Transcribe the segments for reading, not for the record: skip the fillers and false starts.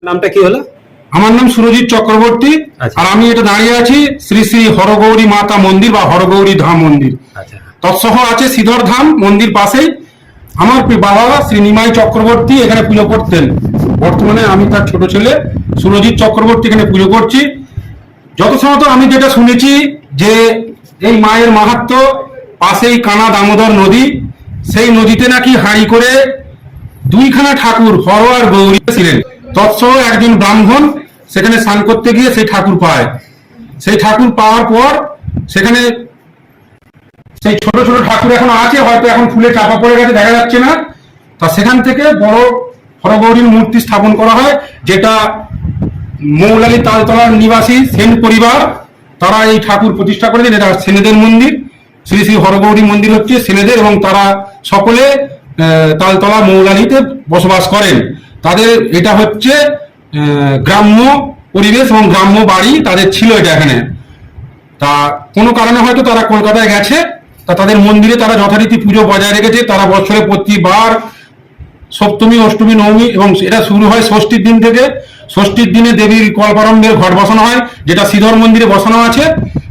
নামটা কি হলো? আমার নাম সুরজিৎ চক্রবর্তী। আর আমি এটা দাঁড়িয়ে আছি শ্রী শ্রী হরগৌরী মাতা মন্দির বা হরগৌরী ধাম মন্দির। তৎসহ আছে শ্রীধর ধাম মন্দির পাশেই। আমার বাবা শ্রী নিমাই চক্রবর্তী এখানে পুজো করতেন। বর্তমানে আমি তার ছোট ছেলে সুরজিৎ চক্রবর্তী এখানে পুজো করছি। যত সময় আমি যেটা শুনেছি যে এই মায়ের মাহাত্ম্য, পাশেই কানা দামোদর নদী, সেই নদীতে নাকি হাঁড়ি করে দুইখানা ঠাকুর হর আর গৌরী ছিলেন। তৎসহ একজন ব্রাহ্মণ সেখানে স্নান করতে গিয়ে সেই ঠাকুর পায়। সেই ঠাকুর পাওয়ার পর সেখানে সেই ছোট ছোট ঠাকুর এখন আছে, হয়তো এখন ফুলে চাপা পড়ে গেছে, দেখা যাচ্ছে না। তা সেখান থেকে বড় হরগৌরীর মূর্তি স্থাপন করা হয়, যেটা মৌলালী তালতলার নিবাসী সেন পরিবার তারা এই ঠাকুর প্রতিষ্ঠা করেছেন। এটা সেনেদের মন্দির, শ্রী শ্রী হরগৌরী মন্দির হচ্ছে সেনেদের, এবং তারা সকলে তালতলা মৌলালীতে বসবাস করেন। তাদের এটা হচ্ছে গ্রাম্য পরিবেশ এবং গ্রাম্য বাড়ি তাদের ছিল এটা এখানে। তা কোনো কারণে হয়তো তারা কলকাতায় গেছে, তা তাদের মন্দিরে তারা যথারীতি পুজো বজায় রেখেছে। তারা বছরে প্রতিবার সপ্তমী, অষ্টমী, নবমী এবং এটা শুরু হয় ষষ্ঠীর দিন থেকে। ষষ্ঠীর দিনে দেবীর কল্পারম্ভের ঘট বসানো হয়, যেটা শ্রীধর মন্দিরে বসানো আছে।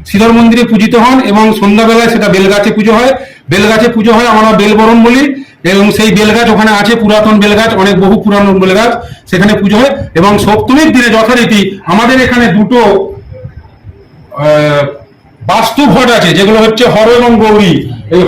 শ্রীধর মন্দিরে পূজিত হন এবং সন্ধ্যাবেলায় সেটা বেলগাছে পুজো হয়। বেলগাছে পুজো হয়, আমরা বেলবরণ বলি, এবং সেই বেলগাছ ওখানে আছে, পুরাতন বেলগাছ, অনেক বহু পুরানো বেলগাছ, সেখানে পুজো হয়। এবং সপ্তমীর দিনে যথারীতি আমাদের এখানে দুটো বাস্তু ঘট আছে, যেগুলো হচ্ছে হর এবং গৌরী। এই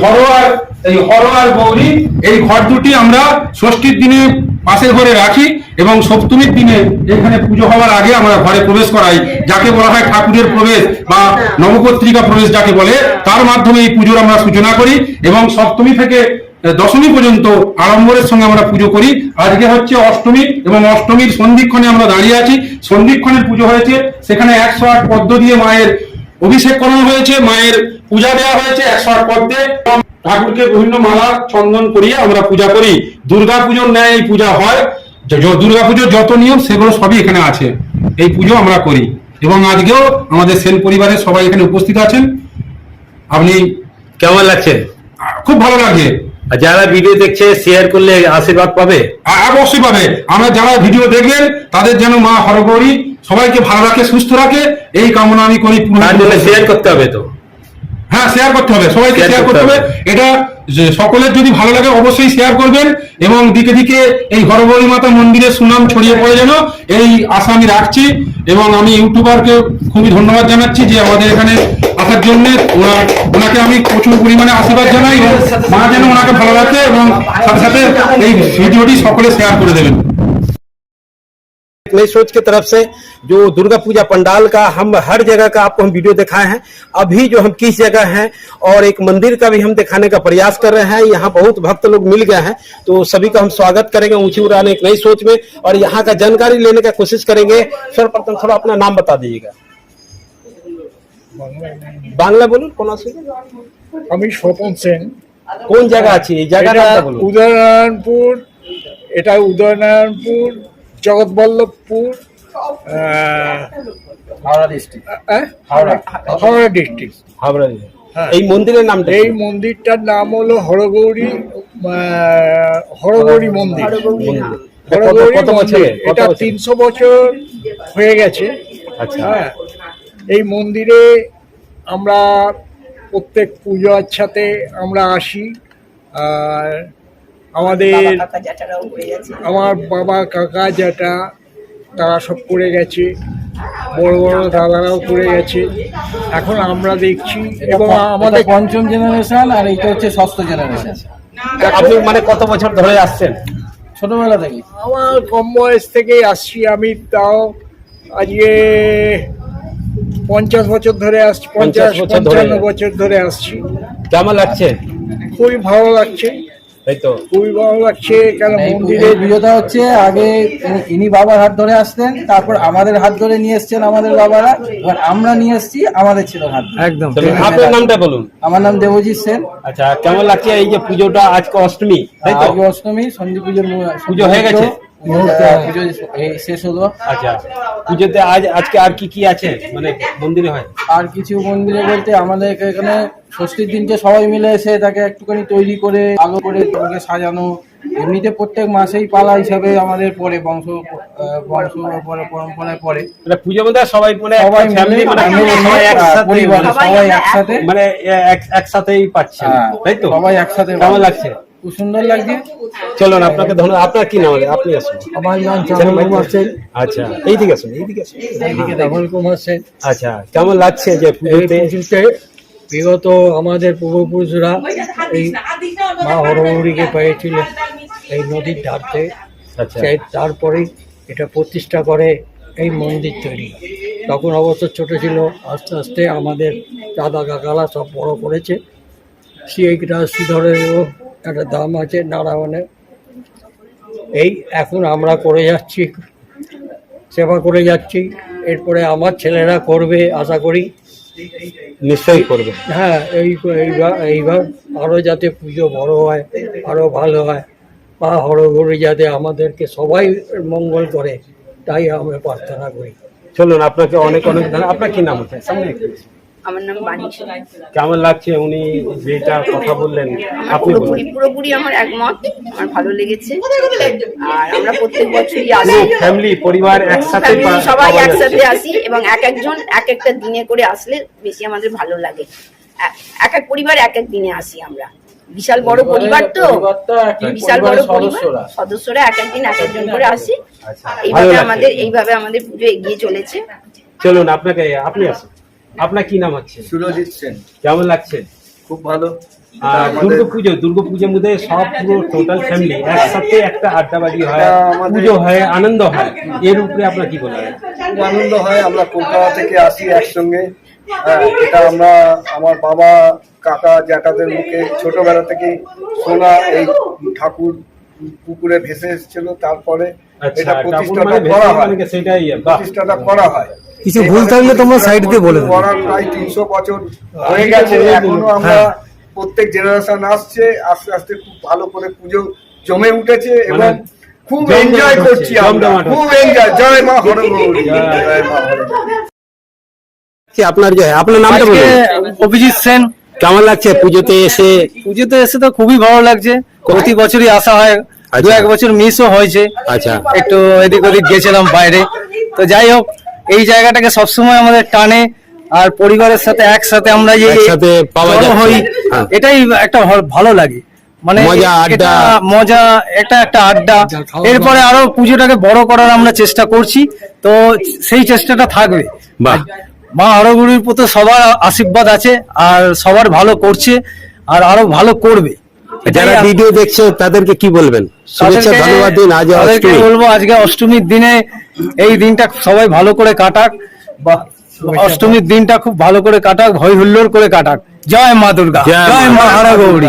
হর আর গৌরী এই ঘট দুটি আমরা ষষ্ঠীর দিনে পাশের ঘরে রাখি, এবং সপ্তমীর দিনে এখানে পুজো হওয়ার আগে আমরা ঘরে প্রবেশ করাই, যাকে বলা হয় ঠাকুরের প্রবেশ বা নবপত্রিকা প্রবেশ যাকে বলে। তার মাধ্যমে এই পুজোর আমরা সূচনা করি, এবং সপ্তমী থেকে দশমী পর্যন্ত আড়ম্বরের সঙ্গে আমরা পুজো করি। আজকে হচ্ছে অষ্টমী, এবং অষ্টমীর সন্ধিক্ষণে আমরা দাঁড়িয়ে আছি। সন্ধিক্ষণের পুজো হয়েছে, সেখানে 108 পদ্ম দিয়ে মায়ের অভিষেক করানো হয়েছে, মায়ের পূজা দেওয়া হয়েছে 108 পদ্মে। ঠাকুরকে বিভিন্ন মালা চন্দন করিয়ে আমরা পূজা করি। দুর্গা পুজোর ন্যায় এই পূজা হয়। দুর্গা পুজোর যত নিয়ম সেগুলো সবই এখানে আছে। এই পুজো আমরা করি, এবং আজকেও আমাদের সেন পরিবারের সবাই এখানে উপস্থিত আছেন। আপনি কেমন লাগছে? খুব ভালো লাগে। আর যারা ভিডিও দেখছে শেয়ার করলে আশীর্বাদ পাবে? অবশ্যই পাবে। আমরা যারা ভিডিও দেখবেন তাদের যেন মা হরগৌরী সবাইকে ভালো রাখে, সুস্থ রাখে, এই কামনা আমি করি। শেয়ার করতে হবে তো? হ্যাঁ, শেয়ার করতে হবে, সবাইকে শেয়ার করতে হবে। এটা সকলের যদি ভালো লাগে অবশ্যই শেয়ার করবেন, এবং দিকে দিকে এই হরগৌরী মাতা মন্দিরের সুনাম ছড়িয়ে পড়ে যেন, এই আশা আমি রাখছি। এবং আমি ইউটিউবারকে খুবই ধন্যবাদ জানাচ্ছি যে আমাদের এখানে আসার জন্য। ওনাকে আমি প্রচুর পরিমাণে আশীর্বাদ জানাই, এবং মা যেন ওনাকে ভালো রাখে, এবং সাথে সাথে এই ভিডিওটি সকলে শেয়ার করে দেবেন। नई सोच की तरफ से जो दुर्गा पूजा पंडाल का हम हर जगह का आपको हम वीडियो दिखाए हैं। अभी जो हम किस जगह हैं और एक मंदिर का भी हम दिखाने का प्रयास कर रहे हैं। यहाँ बहुत भक्त लोग मिल गए हैं, तो सभी का हम स्वागत करेंगे ऊंची उड़ाने एक नई सोच में, और यहाँ का जानकारी लेने का कोशिश करेंगे। सर्वप्रथम थोड़ा अपना नाम बता दीजिएगा। बांग्ला बोलून कौन আছে? আমি স্বপন সেন। কোন জায়গা আছে এই জায়গাটা বলুন? উদয়নারায়ণপুর। এটা উদয়নারায়ণপুর, জগৎবল্লভপুর, হাওড়া ডিস্ট্রিক্ট। হাওড়া ডিস্ট্রিক্ট। হাওড়া। এই মন্দিরের নামটা? এই মন্দিরটার নাম হলো হরগৌরী মন্দির। কত বছর? এটা 300 বছর হয়ে গেছে। আচ্ছা। হ্যাঁ, এই মন্দিরে আমরা প্রত্যেক পুজো আচ্ছাতে আমরা আসি। আর আমার বাবা কাকা জ্যাঠা তারা সব করে গেছে, বড় বড় দাদারাও করে গেছে। এখন আমরা দেখছি, এবং আমাদের পঞ্চম জেনারেশন, আর এটা হচ্ছে ষষ্ঠ জেনারেশন। আপনি মানে কত বছর ধরে আসছেন? ছোটবেলা থেকে? আমার কম বয়স থেকেই আসছি। আমি তাও আজকে 50 বছর ধরে আসছি, 55 বছর ধরে আসছি। কেমন লাগছে? খুবই ভালো লাগছে। তাই তো, খুবই ভালো লাগছে। কেন মন্দিরে পুজোটা হচ্ছে আগে ইনি বাবার হাত ধরে আসতেন, তারপর আমাদের হাত ধরে নিয়ে এসছেন আমাদের বাবারা, এবার আমরা নিয়ে এসছি আমাদের ছেলের হাত ধরে। একদম। আপনার নামটা বলুন। আমার নাম দেবজিৎ সেন। আচ্ছা, কেমন লাগছে এই যে পুজোটা? আজকে অষ্টমী, তাই তো? আজকে অষ্টমী, সন্ধি পুজোর পুজো হয়ে গেছে? পুজো এই শেষ হলো। আচ্ছা, পুজোতে আজকে আর কি আছে মানে মন্দিরে হয়? আর কিছু মন্দিরে বলতে আমাদের এখানে ষষ্ঠীর দিনকে সবাই মিলে এসে তাকে একটুখানি তৈরি করে আলো করে তাকে সাজানো। এমনিতে প্রত্যেক মাসেই পালা হিসাবে আমাদের পরে বংশ পরে পরম্পরায় পরে পুজোর মধ্যে সবাই মানে সবাই ফ্যামিলি মানে পরিবার সবাই একসাথে মানে একসাথেই পাচ্ছে, তাই তো? সবাই একসাথে। কেমন লাগছে? খুব সুন্দর লাগছে। চলুন, আপনাকে ধন্যবাদ। আপনার কি নাম? আপনি আসুন। আমার নাম চন্দন কুমার সেন। আচ্ছা, এইদিকে আসুন, এইদিকে আসুন। চন্দন কুমার সেন। আচ্ছা, কেমন লাগছে যে এই পুজোতে? পুজোতে বিগত আমাদের পূর্বপুরুষরা এই মা হরগৌরীকে পেয়েছিলেন এই নদীর ধারতে। আচ্ছা, সেই তারপরেই এটা প্রতিষ্ঠা করে এই মন্দির তৈরি। তখন অবশ্য ছোট ছিল, আস্তে আস্তে আমাদের দাদা কাকারা সব বড় করেছে। সেইটা শ্রীধরেরও একটা দাম আছে নারায়ণের। এই এখন আমরা করে যাচ্ছি, সেবা করে যাচ্ছি। এরপরে আমার ছেলেরা করবে আশা করি। নিশ্চয়ই করবে। হ্যাঁ, এইবার আরও যাতে পুজো বড় হয়, আরও ভালো হয়, মা হরগৌরী যাতে আমাদেরকে সবাই মঙ্গল করে, তাই আমরা প্রার্থনা করি। চলুন, আপনাকে অনেক অনেক ধন্যবাদ। আপনার কি নাম আছে? সামনে একটু। আমার নাম বাণী। কেমন লাগছে উনি যেটা কথা বললেন? আপনি বলুন। পুরোপুরি আমার একমত, আমার ভালো লেগেছে। আর আমরা প্রত্যেক বছরই আসি, ফ্যামিলি পরিবার একসাথে ফ্যামিলি সবাই একসাথে আসি এবং এক একজন এক একটা দিনে করে আসলে বেশি আমাদের ভালো লাগে। এক এক পরিবার এক এক দিনে আসি আমরা। বিশাল বড় পরিবার তো, বিশাল বড় পরিবার, সদস্যরা এক একদিন এক একজন করে আসি। এইভাবে আমাদের পুজো এগিয়ে চলেছে। চলুন, আপনি আসুন। আপনার কি নাম হচ্ছে? সুরজিৎ সেন। কেমন লাগছে? খুব ভালো। আর দুর্গাপুজোর মধ্যে সব পুরো টোটাল ফ্যামিলি একসাথে একটা আড্ডাবাড়ি হয়, পুজো হয়, আনন্দ হয়। এর উপরে আপনার কি বলা হয়? খুব আনন্দ হয়। আমরা কলকাতা থেকে আসি একসঙ্গে। এটা আমরা আমার বাবা কাকা জ্যাঠাদের মুখে ছোটবেলা থেকেই শোনা। এই ঠাকুর পুকুরে ভেসে এসেছিল, তারপরে এটা প্রতিষ্ঠাটা করা হয়। সেটাই প্রতিষ্ঠাটা করা হয়। কিছু ভুল থাকলে তোমরা সাইড দিয়ে বলে দেবে। করার প্রায় 300 বছর হয়ে গেছে। এখনো আমরা প্রত্যেক জেনারেশন আসছে, আস্তে আস্তে খুব ভালো করে পুজো জমে উঠেছে এবং খুব এনজয় করছি আমরা, খুব এনজয়। জয় মা হরগৌরী, জয় মা হরগৌরী। আপনার নামটা বলুন। অভিজিৎ সেন। কেমন লাগছে পুজোতে এসে? পুজোতে এসে তো খুবই ভালো লাগছে। প্রতি বছরই আসা হয়, দু এক বছর মিসও হয়েছে। আচ্ছা, একটু এদিক ওদিক গেছিলাম বাইরে। তো যাই হোক, এই জায়গাটাকে সবসময় আমাদের টানে। আর পরিবারের সাথে একসাথে আমরা যে একসাথে পাওয়া জড়ো যাচ্ছে। হই, হ্যাঁ। এটাই একটা ভালো লাগে। মানে মজা, আড্ডা। এটা মজা, একটা আড্ডা। এরপরে আরো পুজোটাকে বড় করার আমরা চেষ্টা করছি, তো সেই চেষ্টাটা থাকবে। বাহ। মা হরগৌরীর প্রতি সবার আশীর্বাদ আছে, আর সবার ভালো করছে, আর আরো ভালো করবে। যারা ভিডিও দেখছে তাদেরকে কি বলবেন? শুভেচ্ছা, ধন্যবাদ দিন। আজ তাদেরকে বলবো আজকে অষ্টমীর দিনে এই দিনটা সবাই ভালো করে কাটাক, বা অষ্টমীর দিনটা খুব ভালো করে কাটাক, হই হুল্লোড় করে কাটাক। জয় মা দুর্গা, জয় মা হরগৌরী।